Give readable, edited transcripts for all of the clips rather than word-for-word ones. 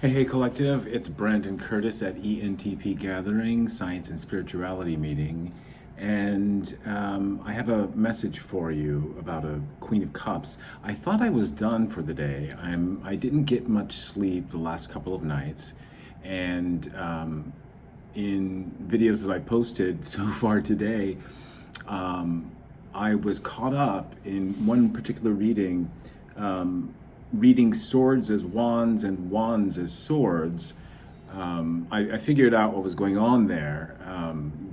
Hey, collective, it's Brandon Curtis at Entpgathering, Science and Spirituality meeting. And I have a message for you about a Queen of Cups. I thought I was done for the day. I didn't get much sleep the last couple of nights. And in videos that I posted so far today, I was caught up in one particular reading, reading swords as wands and wands as swords. I figured out what was going on there.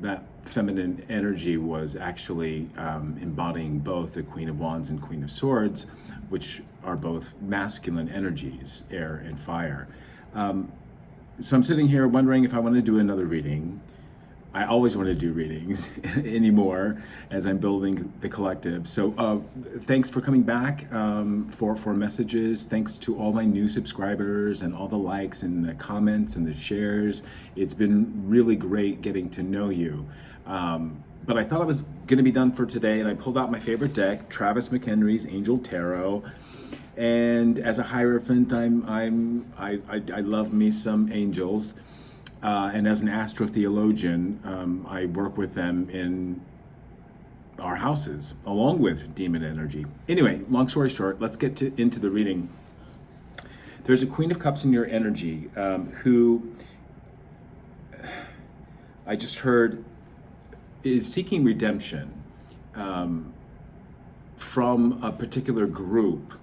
That feminine energy was actually embodying both the Queen of Wands and Queen of Swords, which are both masculine energies, air and fire. So I'm sitting here wondering if I want to do another reading. I always want to do readings anymore as I'm building the collective. So thanks for coming back for messages. Thanks to all my new subscribers and all the likes and the comments and the shares. It's been really great getting to know you. But I thought I was going to be done for today, and I pulled out my favorite deck, Travis McHenry's Angel Tarot. And as a Hierophant, I love me some angels. And as an astrotheologian, I work with them in our houses, along with demon energy. Anyway, long story short, let's get into the reading. There's a Queen of Cups in your energy who I just heard is seeking redemption from a particular group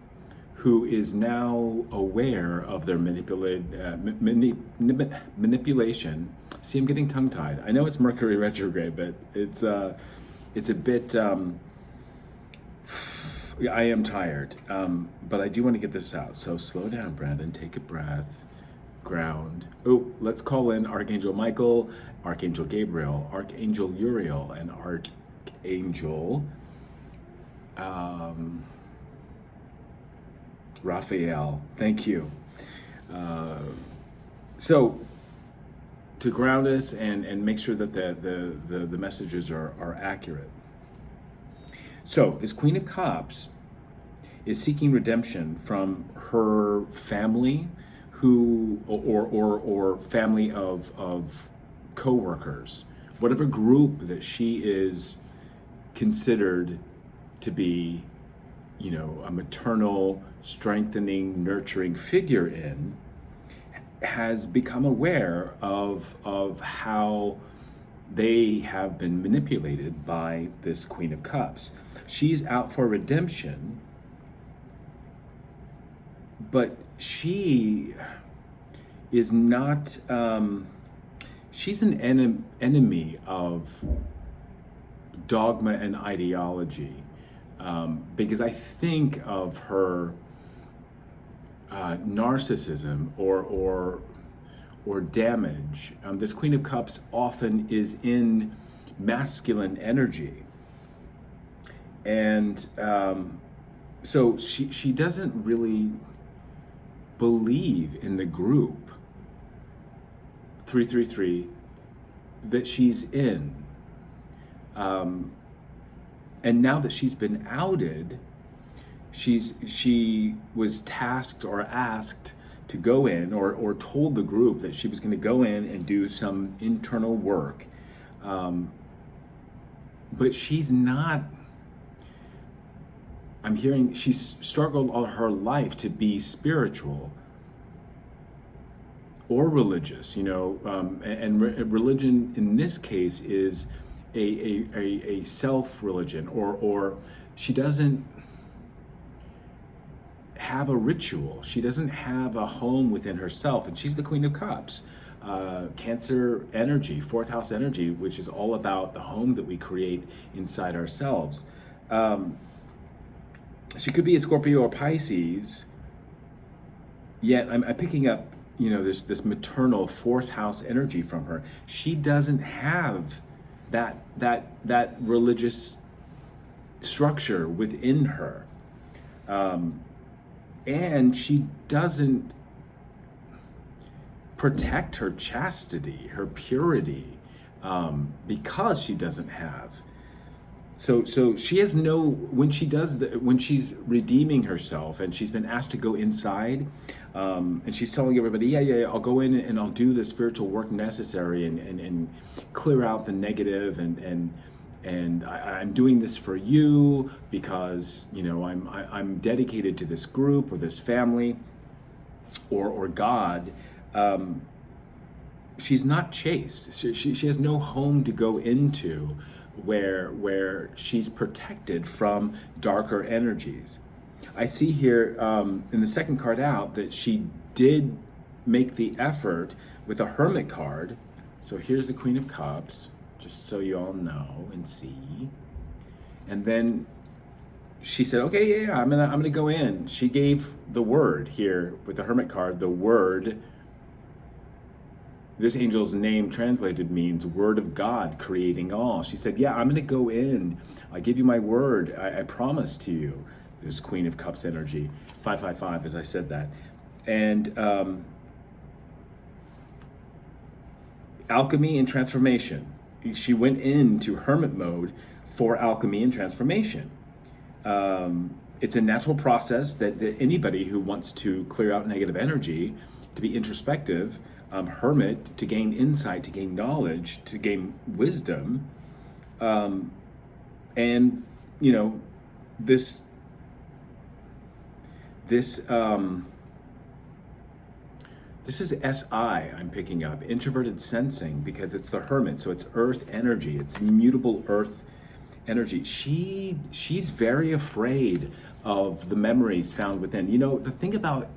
who is now aware of their manipulation. See, I'm getting tongue-tied. I know it's Mercury retrograde, but it's a bit, I am tired, but I do want to get this out. So slow down, Brandon, take a breath, ground. Oh, let's call in Archangel Michael, Archangel Gabriel, Archangel Uriel, and Archangel Raphael. Thank you. So to ground us and make sure that the messages are accurate. So this Queen of Cups is seeking redemption from her family or family of co-workers, whatever group that she is considered to be, a maternal, strengthening, nurturing figure in, has become aware of how they have been manipulated by this Queen of Cups. She's out for redemption, but she is not, she's an enemy of dogma and ideology. Because I think of her narcissism or damage. This Queen of Cups often is in masculine energy, and so she doesn't really believe in the group 333 that she's in. And now that she's been outed, she was tasked or asked to go in or told the group that she was going to go in and do some internal work. But she's not, I'm hearing she's struggled all her life to be spiritual or religious, and religion in this case is a self-religion, or she doesn't have a ritual. She doesn't have a home within herself, and she's the Queen of Cups. Cancer energy, fourth house energy, which is all about the home that we create inside ourselves. She could be a Scorpio or Pisces, yet I'm picking up, this maternal fourth house energy from her. She doesn't have that religious structure within her, and she doesn't protect her chastity, her purity, because she doesn't have So she has no, when she does when she's redeeming herself and she's been asked to go inside, and she's telling everybody, yeah, I'll go in and I'll do the spiritual work necessary and clear out the negative and I'm doing this for you because I'm dedicated to this group or this family or God. She's not chaste. She has no home to go into where she's protected from darker energies. I see here in the second card out that she did make the effort with a Hermit card. So here's the Queen of Cups, just so you all know and see. And then she said, okay, yeah, I'm gonna go in. She gave the word here with the Hermit card, the word. This angel's name translated means word of God creating all. She said, yeah, I'm going to go in. I give you my word. I promise to you. This Queen of Cups energy. 555 as I said that. And alchemy and transformation. She went into hermit mode for alchemy and transformation. It's a natural process that anybody who wants to clear out negative energy, to be introspective, hermit, to gain insight, to gain knowledge, to gain wisdom, and this is SI I'm picking up, introverted sensing, because it's the hermit, so it's earth energy, it's mutable earth energy. She's very afraid of the memories found within. The thing about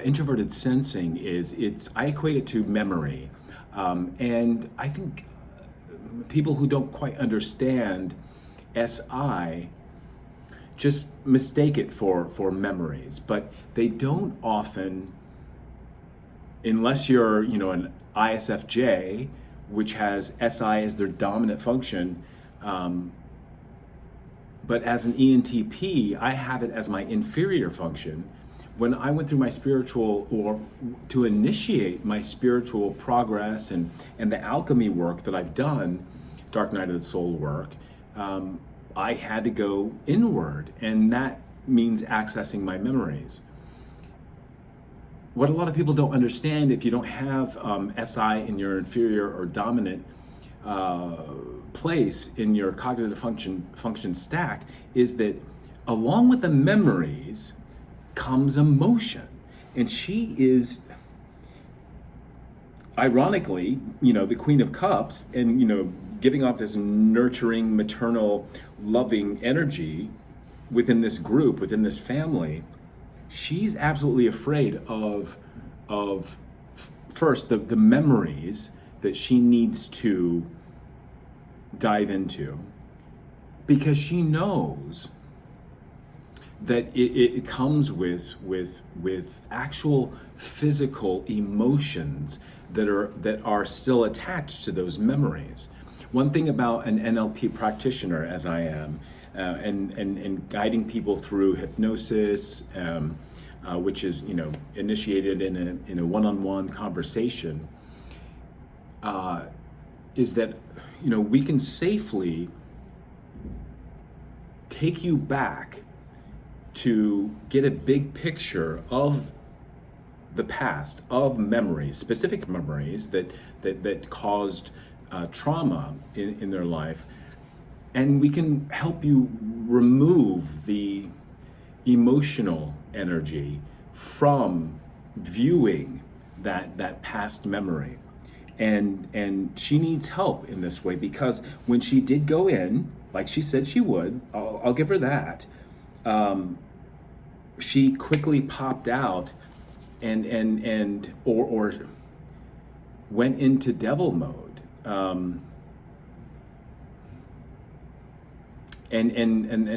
introverted sensing is I equate it to memory, and I think people who don't quite understand SI just mistake it for memories, but they don't often, unless you're an ISFJ, which has SI as their dominant function. But as an ENTP, I have it as my inferior function. When I went through my spiritual, or to initiate my spiritual progress and the alchemy work that I've done, Dark Night of the Soul work, I had to go inward, and that means accessing my memories. What a lot of people don't understand, if you don't have SI in your inferior or dominant place in your cognitive function stack, is that along with the memories comes emotion. And she is, ironically, the Queen of Cups, and giving off this nurturing, maternal, loving energy within this group, within this family. She's absolutely afraid of first the memories that she needs to dive into, because she knows that it comes with actual physical emotions that are still attached to those memories. One thing about an NLP practitioner, as I am, and guiding people through hypnosis, which is initiated in a one-on-one conversation, is that we can safely take you back to get a big picture of the past, of memories, specific memories that caused trauma in their life, and we can help you remove the emotional energy from viewing that past memory. And she needs help in this way, because when she did go in, like she said she would, I'll give her that, she quickly popped out and went into devil mode. And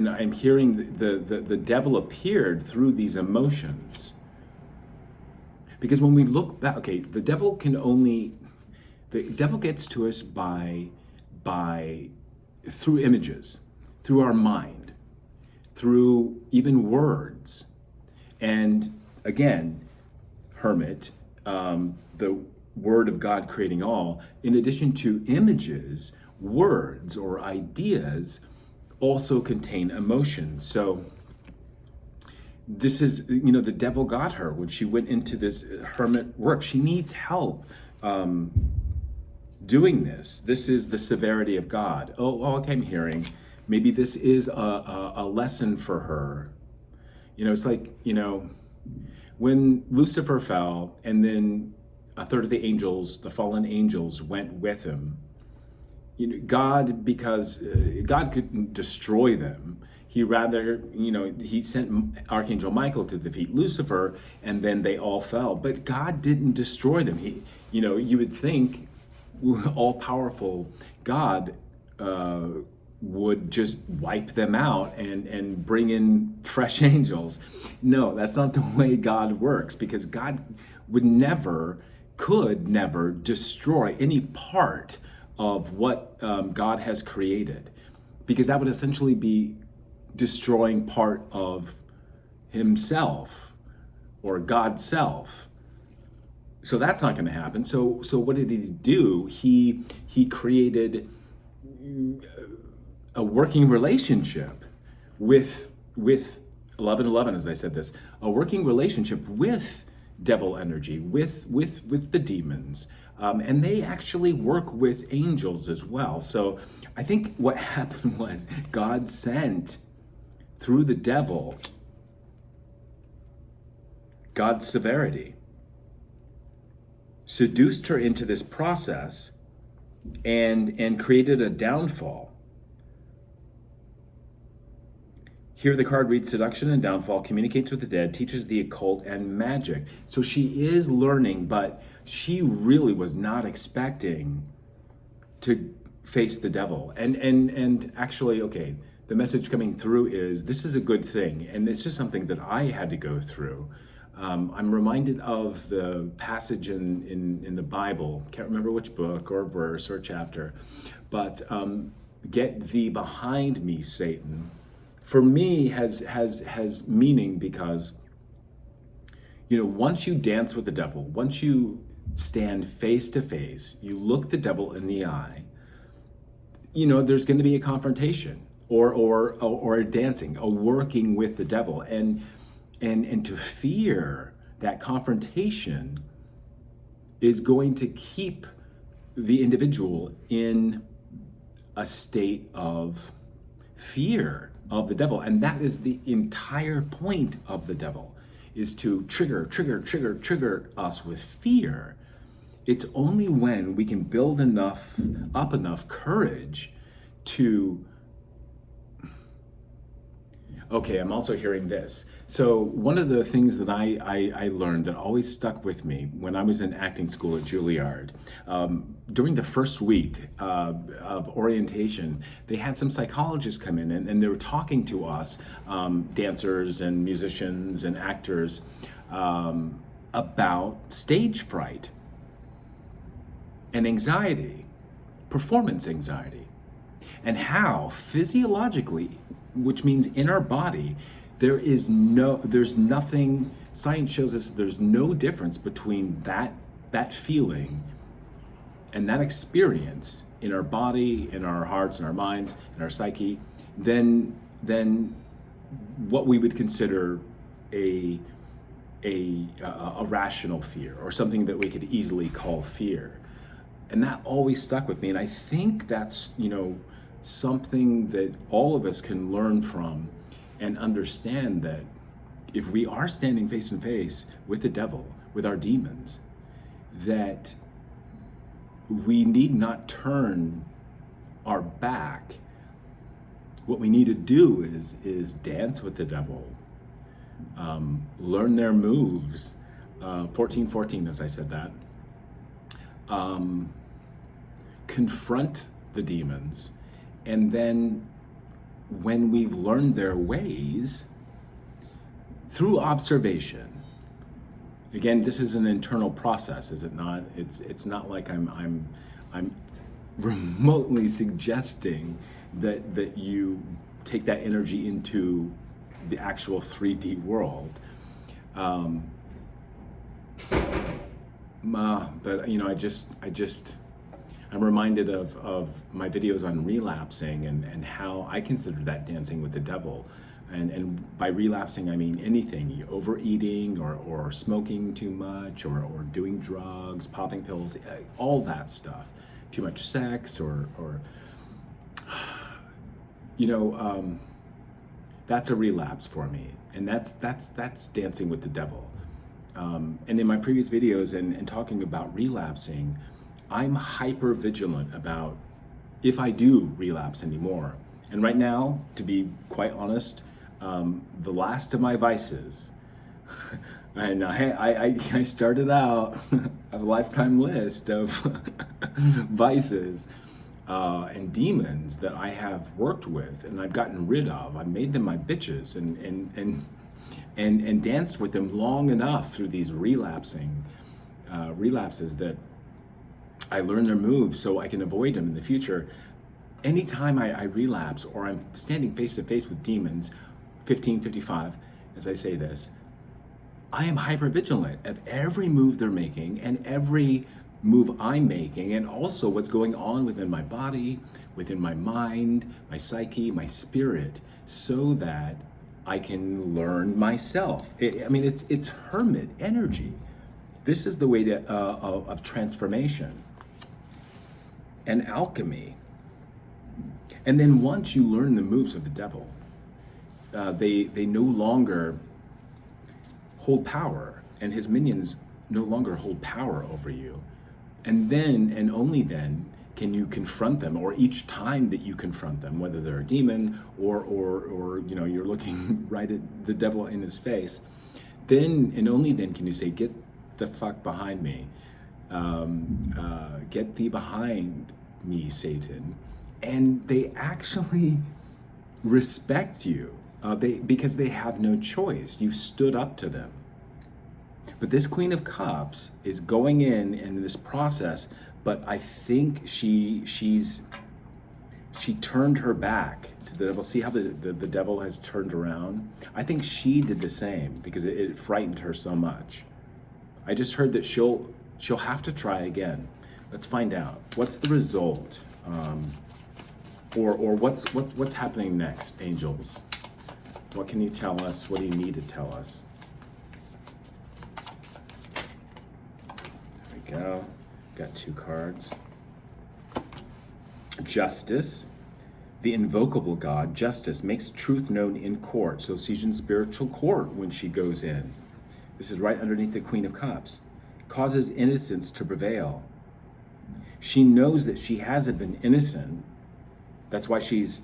I'm hearing the devil appeared through these emotions. Because when we look back, okay, the devil gets to us by through images, through our mind, through even words. And again, hermit, the word of God creating all, in addition to images, words or ideas also contain emotions. So this is, the devil got her when she went into this hermit work. She needs help doing this. This is the severity of God. Oh, okay, I'm hearing. Maybe this is a lesson for her. It's like, when Lucifer fell and then a third of the angels, the fallen angels, went with him, God, because God couldn't destroy them, he sent Archangel Michael to defeat Lucifer, and then they all fell. But God didn't destroy them. You would think all-powerful God would just wipe them out and bring in fresh angels. No, that's not the way God works, because God could never destroy any part of what God has created, because that would essentially be destroying part of himself or God's self. So that's not going to happen. So what did he do? He created a working relationship with 1111, as I said this, a working relationship with devil energy, with the demons, and they actually work with angels as well. So I think what happened was God sent through the devil God's severity, seduced her into this process, and created a downfall. Here the card reads, seduction and downfall, communicates with the dead, teaches the occult and magic. So she is learning, but she really was not expecting to face the devil. And actually, okay, the message coming through is this is a good thing. And this is something that I had to go through. I'm reminded of the passage in the Bible, can't remember which book or verse or chapter, but get thee behind me, Satan. For me has meaning, because once you dance with the devil, once you stand face to face, you look the devil in the eye, there's going to be a confrontation or a dancing, a working with the devil, and to fear that confrontation is going to keep the individual in a state of fear of the devil. And that is the entire point of the devil, is to trigger us with fear. It's only when we can build enough courage to, okay, I'm also hearing this. So one of the things that I learned that always stuck with me when I was in acting school at Juilliard, during the first week of orientation, they had some psychologists come in and they were talking to us, dancers and musicians and actors, about stage fright and anxiety, performance anxiety, and how physiologically, which means in our body, there's nothing, science shows us there's no difference between that feeling and that experience in our body, in our hearts, in our minds, in our psyche, than what we would consider a rational fear, or something that we could easily call fear. And that always stuck with me. And I think that's, something that all of us can learn from and understand, that if we are standing face to face with the devil, with our demons, that we need not turn our back. What we need to do is dance with the devil, learn their moves, 1414 as I said that, confront the demons, and then when we've learned their ways through observation. Again, this is an internal process, is it not? It's not like I'm remotely suggesting that you take that energy into the actual 3D world. But I I'm reminded of my videos on relapsing and how I consider that dancing with the devil. And by relapsing, I mean anything, overeating or smoking too much or doing drugs, popping pills, all that stuff. Too much sex or that's a relapse for me. And that's dancing with the devil. And in my previous videos and talking about relapsing, I'm hyper vigilant about if I do relapse anymore. And right now, to be quite honest, the last of my vices, and I started out a lifetime list of vices and demons that I have worked with and I've gotten rid of. I've made them my bitches and danced with them long enough through these relapses that I learn their moves so I can avoid them in the future. Anytime I relapse or I'm standing face to face with demons, 1555, as I say this, I am hyper vigilant of every move they're making and every move I'm making, and also what's going on within my body, within my mind, my psyche, my spirit, so that I can learn myself. It's hermit energy. This is the way of transformation and alchemy. And then once you learn the moves of the devil, they no longer hold power, and his minions no longer hold power over you. And then, and only then, can you confront them, or each time that you confront them, whether they're a demon or you're looking right at the devil in his face, then and only then can you say, "Get the fuck behind me, get thee behind me, Satan." And they actually respect you because they have no choice. You've stood up to them. But this Queen of Cups is going in this process, but I think she turned her back to the devil. See how the devil has turned around? I think she did the same because it frightened her so much. I just heard that she'll have to try again. Let's find out. What's the result? Or what's happening next, angels? What can you tell us? What do you need to tell us? There we go. Got 2 cards. Justice. The invocable God, justice, makes truth known in court. So she's in spiritual court when she goes in. This is right underneath the Queen of Cups. Causes innocence to prevail. She knows that she hasn't been innocent. That's why she's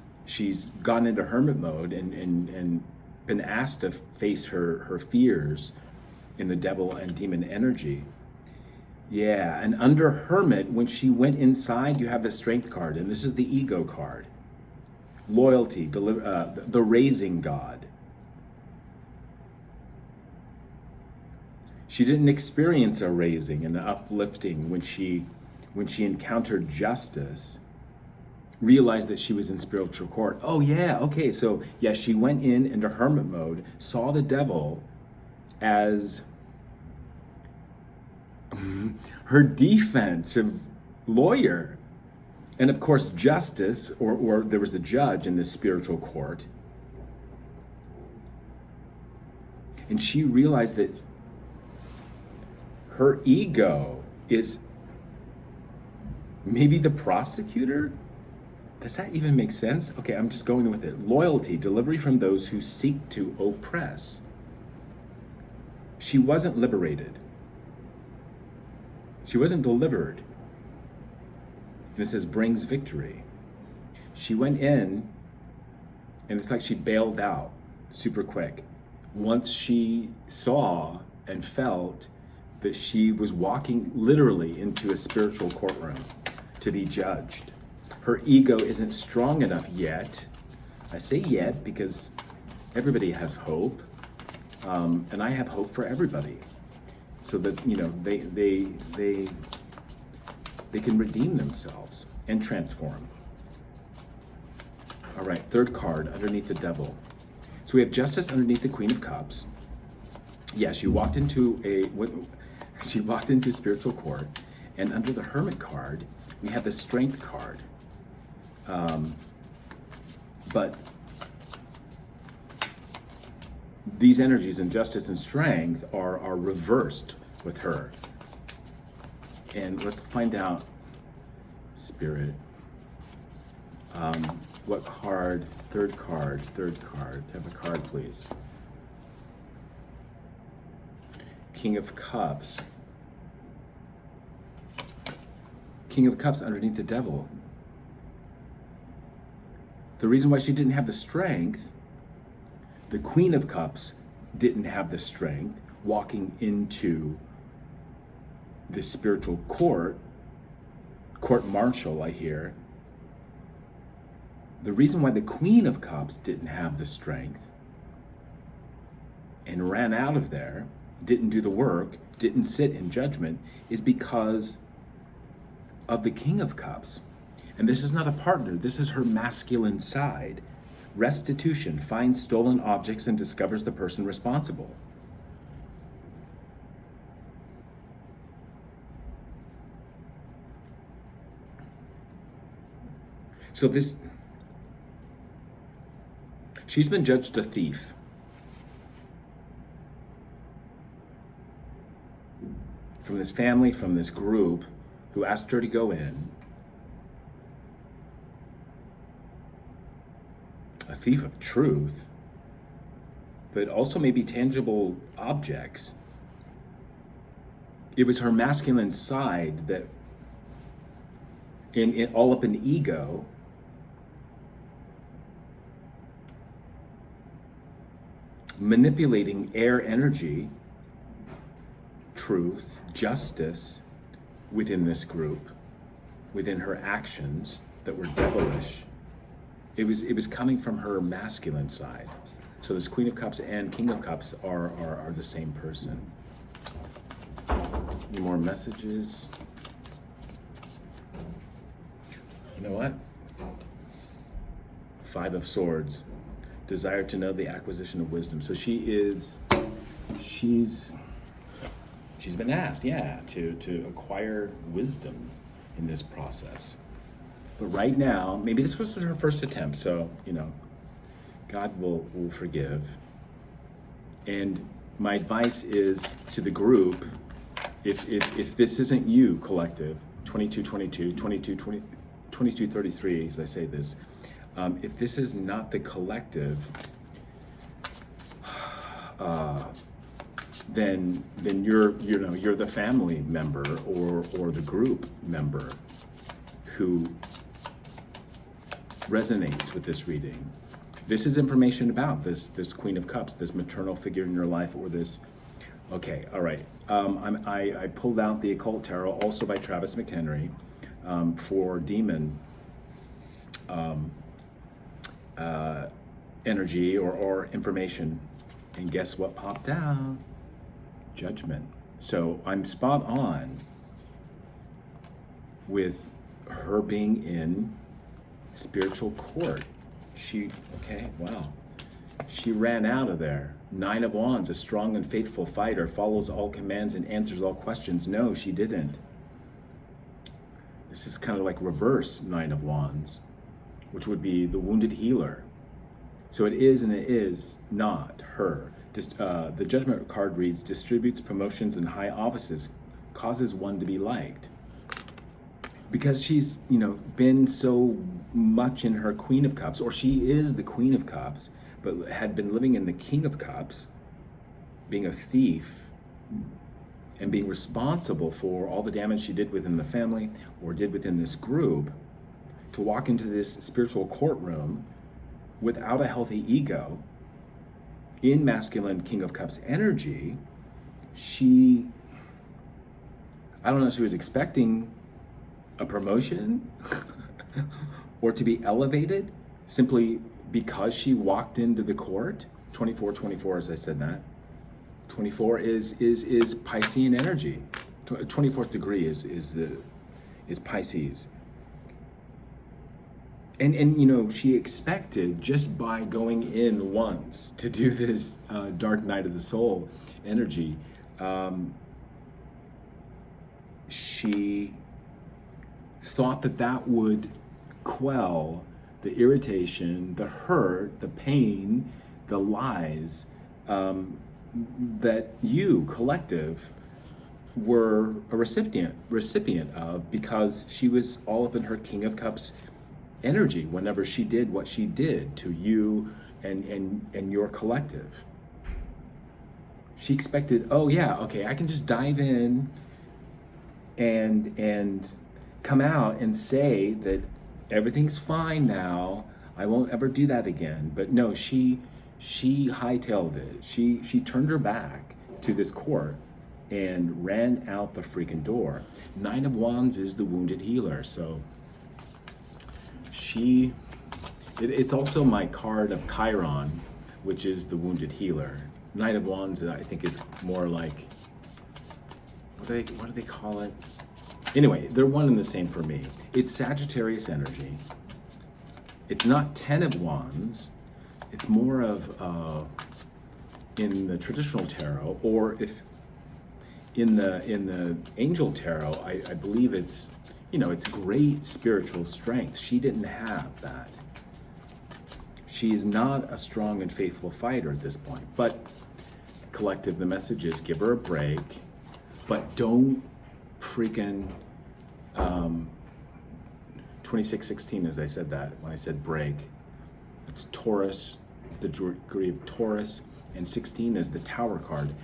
gone into hermit mode and been asked to face her fears in the devil and demon energy. Yeah, and under hermit, when she went inside, you have the strength card, and this is the ego card. Loyalty, the raising God. She didn't experience a raising and an uplifting when she encountered justice, realized that she was in spiritual court. Oh yeah, okay, so yeah, she went into hermit mode, saw the devil as her defensive lawyer. And of course, justice, or there was the judge in this spiritual court. And she realized that her ego is maybe the prosecutor? Does that even make sense? Okay, I'm just going with it. Loyalty, delivery from those who seek to oppress. She wasn't liberated. She wasn't delivered. And it says brings victory. She went in, and it's like she bailed out super quick. Once she saw and felt that she was walking literally into a spiritual courtroom to be judged. Her ego isn't strong enough yet. I say yet because everybody has hope, and I have hope for everybody, so that they can redeem themselves and transform. All right, 3rd card underneath the devil. So we have justice underneath the Queen of Cups. Yeah, she walked into spiritual court, And under the Hermit card, we have the Strength card. But these energies in justice and strength are reversed with her. And let's find out, Spirit, what card, third card, have a card please. King of Cups. King of Cups underneath the Devil. The reason why she didn't have the strength, the Queen of Cups didn't have the strength walking into the spiritual court martial, I hear. The reason why the Queen of Cups didn't have the strength and ran out of there, didn't do the work, didn't sit in judgment, is because of the King of Cups. And this is not a partner, this is her masculine side. Restitution, finds stolen objects and discovers the person responsible. So she's been judged a thief. From this family, from this group, who asked her to go in. A thief of truth, but also maybe tangible objects. It was her masculine side that, all up in ego, manipulating air energy, truth, justice within this group, within her actions that were devilish. It was coming from her masculine side. So this Queen of Cups and King of Cups are the same person. Any more messages? You know what? Five of Swords. Desire to know, the acquisition of wisdom. So she's been asked, to acquire wisdom in this process. But right now, maybe this was her first attempt, so, God will forgive. And my advice is to the group, if this isn't you, collective, 2222, 2233, as I say this, if this is not the collective, then you're the family member or the group member who resonates with this reading. This is information about this Queen of Cups, this maternal figure in your life, or this. Okay, all right. I pulled out the Occult Tarot, also by Travis McHenry, for demon energy or information, and guess what popped out? Judgment. So I'm spot on with her being in spiritual court. She ran out of there. Nine of Wands, a strong and faithful fighter, follows all commands and answers all questions. No, she didn't. This is kind of like reverse Nine of Wands, which would be the wounded healer. So it is and it is not her. The Judgment card reads, distributes promotions and high offices, causes one to be liked. Because she's, been so much in her Queen of Cups, or she is the Queen of Cups, but had been living in the King of Cups, being a thief, and being responsible for all the damage she did within the family, or did within this group, to walk into this spiritual courtroom without a healthy ego, in masculine King of Cups energy, she was expecting a promotion or to be elevated simply because she walked into the court. 24, as I said that. 24 is Piscean energy. 24th degree is Pisces. And she expected, just by going in once to do this dark night of the soul energy, she thought that that would quell the irritation, the hurt, the pain, the lies that you, collective, were a recipient of, because she was all up in her King of Cups energy whenever she did what she did to you and your collective. She expected, oh yeah, okay, I can just dive in and come out and say that everything's fine now. I won't ever do that again. But no, she hightailed it. She turned her back to this court and ran out the freaking door. Nine of Wands is the wounded healer, so it's also my card of Chiron, which is the wounded healer. Knight of Wands, I think, is more like, what do they call it? Anyway, they're one and the same for me. It's Sagittarius energy. It's not 10 of Wands. It's more of, in the traditional tarot, or if in the angel tarot, I believe it's, it's great spiritual strength. She didn't have that. She's not a strong and faithful fighter at this point. But collective, the message is give her a break, but don't freaking 2616, as I said that, when I said break. It's Taurus, the degree of Taurus, and 16 is the Tower card.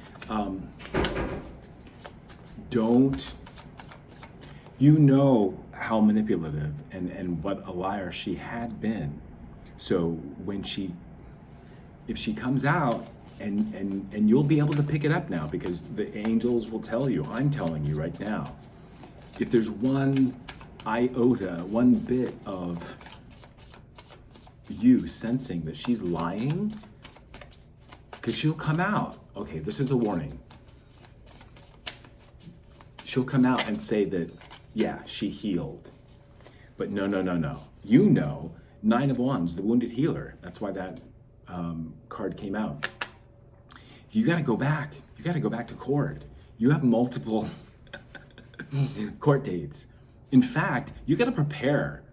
You know how manipulative and what a liar she had been. So if she comes out, and you'll be able to pick it up now, because the angels will tell you, I'm telling you right now, if there's one iota, one bit of you sensing that she's lying, because she'll come out. Okay, this is a warning. She'll come out and say that, yeah, she healed. But no. Nine of Wands, the wounded healer. That's why that card came out. You got to go back. You got to go back to court. You have multiple court dates. In fact, you got to prepare.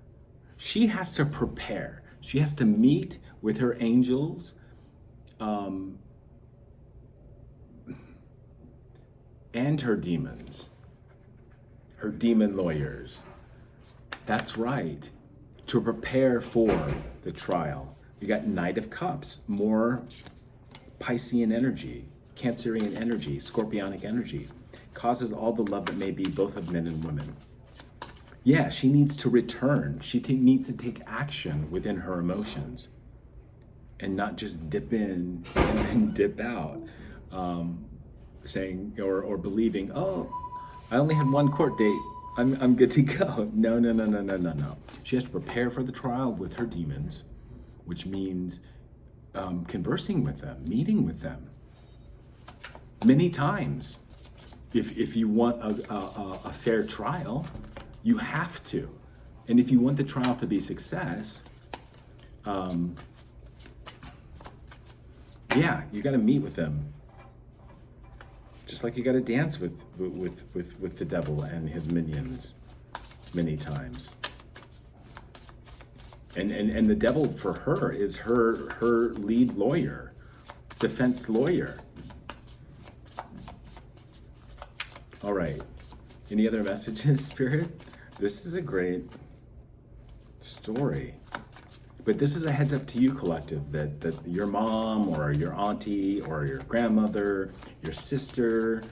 She has to prepare. She has to meet with her angels and her demons, her demon lawyers. That's right. To prepare for the trial. You got Knight of Cups, more Piscean energy, Cancerian energy, Scorpionic energy. Causes all the love that may be, both of men and women. Yeah, she needs to return. She needs to take action within her emotions and not just dip in and then dip out, saying or believing, oh, I only had one court date. I'm good to go. No. She has to prepare for the trial with her demons, which means conversing with them, meeting with them many times. If you want a fair trial, you have to. And if you want the trial to be success, yeah, you got to meet with them. Just like you got to dance with the devil and his minions many times. And the devil for her is her lead lawyer, defense lawyer. All right. Any other messages, Spirit? This is a great story. But this is a heads up to you, collective, that your mom or your auntie or your grandmother, your sister,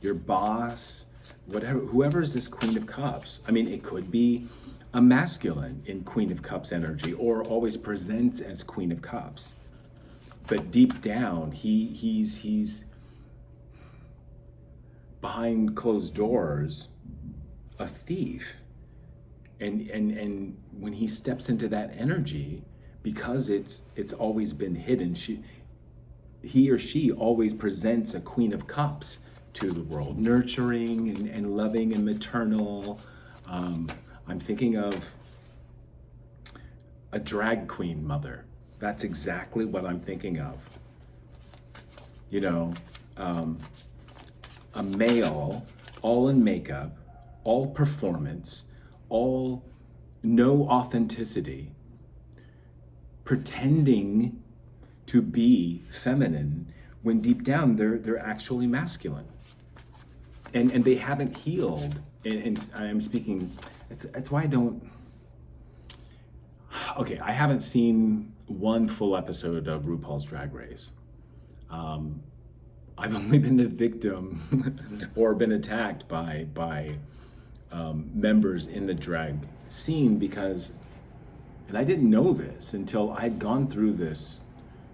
your boss, whatever, whoever is this Queen of Cups. I mean, it could be a masculine in Queen of Cups energy, or always presents as Queen of Cups. But deep down, he's behind closed doors, a thief. And when he steps into that energy, because it's always been hidden, he or she always presents a Queen of Cups to the world, nurturing and loving and maternal. I'm thinking of a drag queen mother. That's exactly what I'm thinking of. a male, all in makeup, all performance, all no authenticity, pretending to be feminine when deep down they're actually masculine, and they haven't healed. And I'm speaking. That's why I don't. Okay, I haven't seen one full episode of RuPaul's Drag Race. I've only been the victim or been attacked by members in the drag scene because, and I didn't know this until I'd gone through this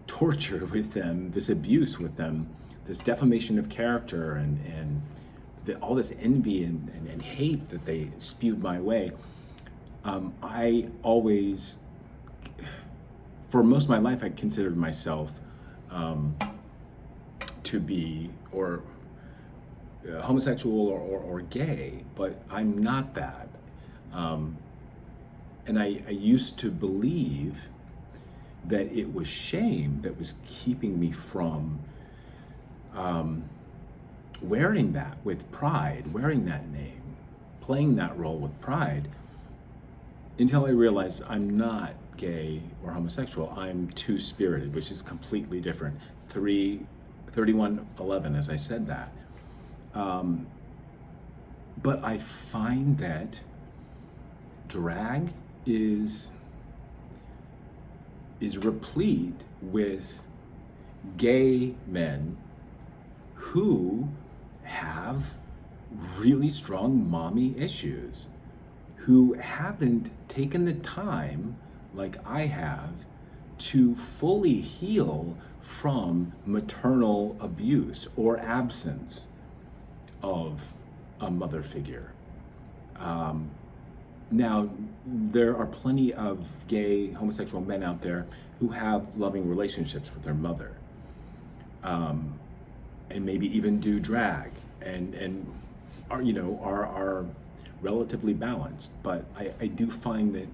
torture with them, this abuse with them, this defamation of character, and all this envy and hate that they spewed my way. I always, for most of my life, I considered myself to be or homosexual or gay, but I'm not that. And I used to believe that it was shame that was keeping me from wearing that with pride, wearing that name, playing that role with pride, until I realized I'm not gay or homosexual. I'm two-spirited, which is completely different. 3111, as I said that. But I find that drag is replete with gay men who have really strong mommy issues, who haven't taken the time, like I have, to fully heal from maternal abuse or absence of a mother figure. Now, there are plenty of gay, homosexual men out there who have loving relationships with their mother, and maybe even do drag and are relatively balanced. But I do find that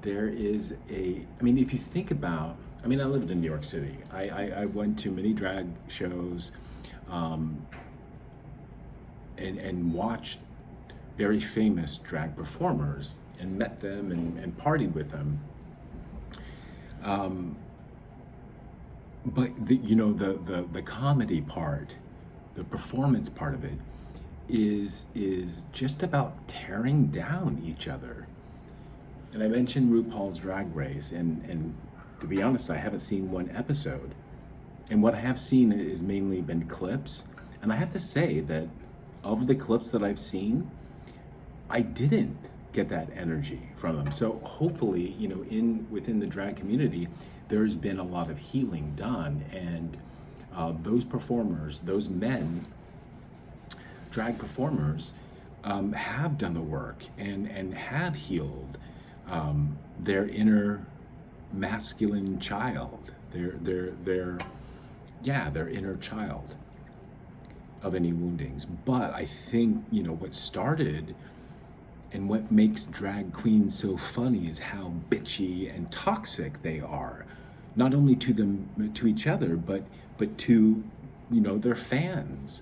there is if you think about, I lived in New York City. I went to many drag shows and watched very famous drag performers and met them and partied with them. But the comedy part, the performance part of it is just about tearing down each other. And I mentioned RuPaul's Drag Race, and to be honest, I haven't seen one episode. And what I have seen is mainly been clips. And I have to say that of the clips that I've seen, I didn't get that energy from them. So hopefully, within the drag community, there's been a lot of healing done, and those performers, those men, drag performers, have done the work and have healed their inner masculine child, their inner child of any woundings. But I think what started and what makes drag queens so funny is how bitchy and toxic they are, not only to each other, but to their fans.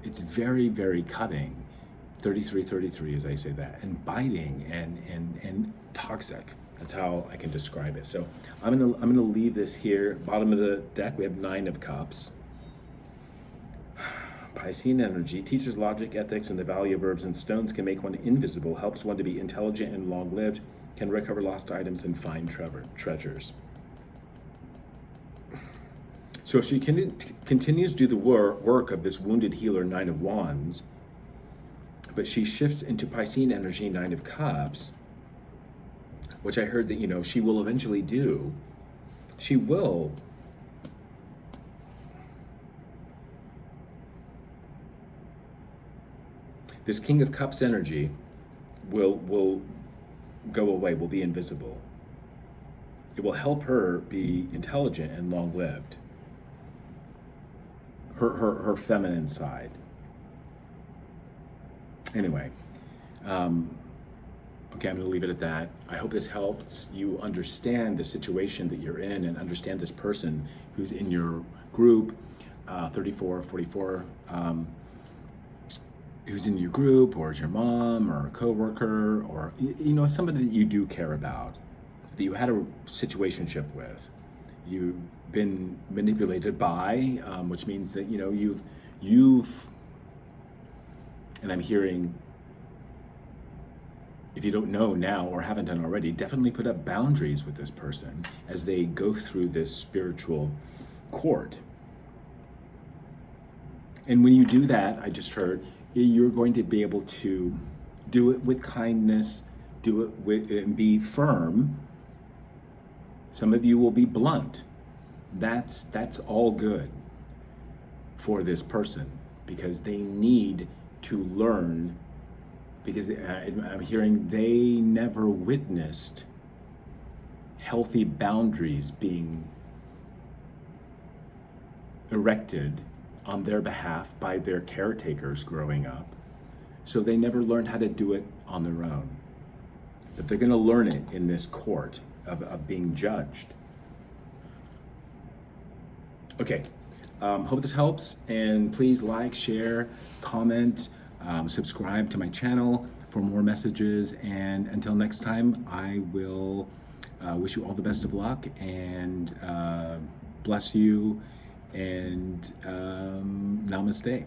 It's very, very cutting. 33, as I say that, and biting and toxic. That's how I can describe it. So I'm gonna leave this here. Bottom of the deck, we have 9 of Cups. Piscean energy teaches logic, ethics, and the value of herbs and stones. Can make one invisible, helps one to be intelligent and long-lived, can recover lost items and find treasures. So if she continues to do the work of this wounded healer, 9 of Wands, but she shifts into Piscean energy, 9 of Cups, which I heard that, she will eventually do. She will this King of Cups energy will go away, will be invisible. It will help her be intelligent and long-lived. Her feminine side. Anyway, okay, I'm going to leave it at that. I hope this helps you understand the situation that you're in and understand this person who's in your group. 34, 44, who's in your group, or is your mom, or a coworker, or somebody that you do care about, that you had a situationship with, you've been manipulated by, which means that you've, and I'm hearing, if you don't know now or haven't done already, definitely put up boundaries with this person as they go through this spiritual court. And when you do that, I just heard, you're going to be able to do it with kindness, do it with, and be firm. Some of you will be blunt. That's all good for this person, because they need to learn, because I'm hearing they never witnessed healthy boundaries being erected on their behalf by their caretakers growing up. So they never learned how to do it on their own. But they're going to learn it in this court of being judged. Okay, hope this helps, and please like, share, comment, subscribe to my channel for more messages, and until next time, I will wish you all the best of luck, and bless you, and namaste.